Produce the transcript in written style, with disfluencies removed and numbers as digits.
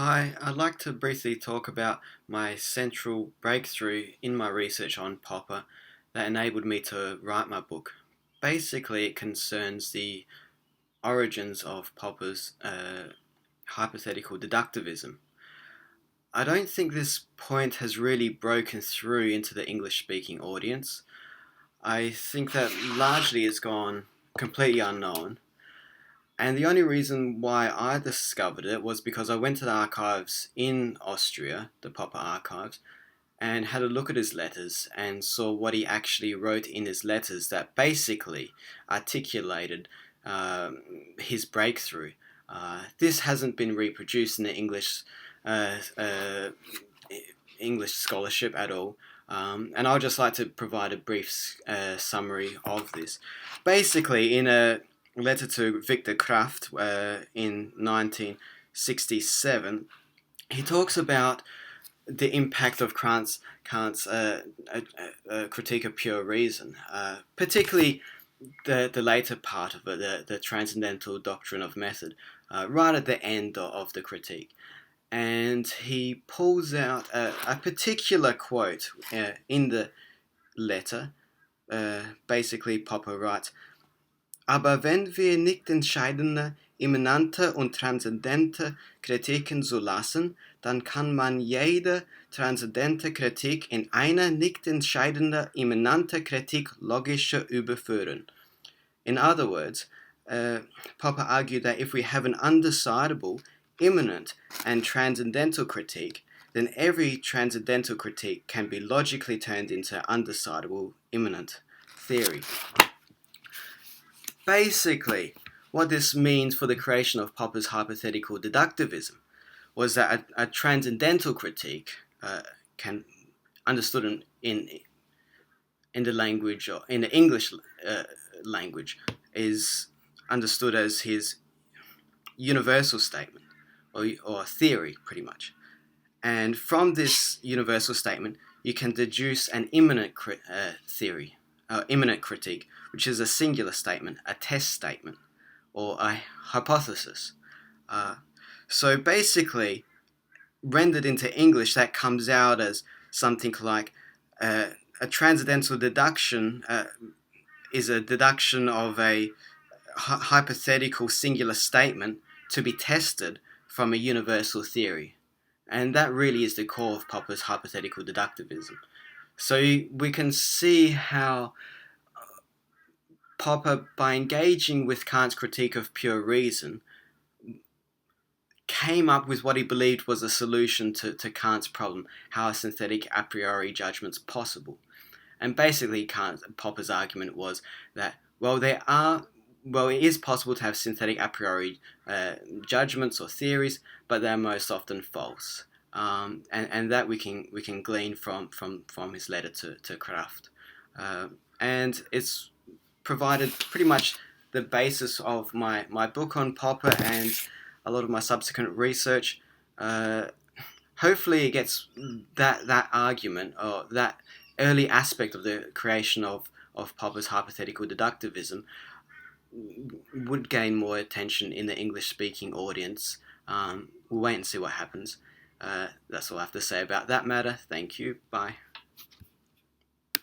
Hi, I'd like to briefly talk about my central breakthrough in my research on Popper that enabled me to write my book. Basically, it concerns the origins of Popper's hypothetical deductivism. I don't think this point has really broken through into the English-speaking audience. I think that largely it's gone completely unknown. And the only reason why I discovered it was because I went to the archives in Austria, the Popper Archives, and had a look at his letters and saw what he actually wrote in his letters that basically articulated his breakthrough. This hasn't been reproduced in the uh, uh, English scholarship at all. And I'd just like to provide a brief summary of this. Basically, in a letter to Victor Kraft in 1967, he talks about the impact of Kant's critique of pure reason, particularly the later part of it, the Transcendental Doctrine of Method, right at the end of the critique. And he pulls out a particular quote in the letter. Basically, Popper writes, Aber wenn wir nichtentscheidende, immanente und transzendente Kritiken zulassen, dann kann man jede transzendente Kritik in eine nichtentscheidende, immanente Kritik logischer überführen. In other words, Popper argued that if we have an undecidable, immanent, and transcendental critique, then every transcendental critique can be logically turned into undecidable, immanent theory. Basically, what this means for the creation of Popper's hypothetical deductivism was that a transcendental critique can understood in the language or in the English language is understood as his universal statement or theory, pretty much. And from this universal statement, you can deduce an immanent theory, immanent critique, which is a singular statement, a test statement, or a hypothesis. So basically, rendered into English, that comes out as something like a transcendental deduction is a deduction of a hypothetical singular statement to be tested from a universal theory. And that really is the core of Popper's hypothetical deductivism. So we can see how Popper, by engaging with Kant's critique of pure reason, came up with what he believed was a solution to Kant's problem: how are synthetic a priori judgments possible? And basically, Popper's argument was that, it is possible to have synthetic a priori judgments or theories, but they're most often false. And that we can glean from his letter to Kraft. And it's provided pretty much the basis of my book on Popper and a lot of my subsequent research. Hopefully it gets that argument or that early aspect of the creation of Popper's hypothetical deductivism would gain more attention in the English-speaking audience. We'll wait and see what happens. That's all I have to say about that matter. Thank you. Bye.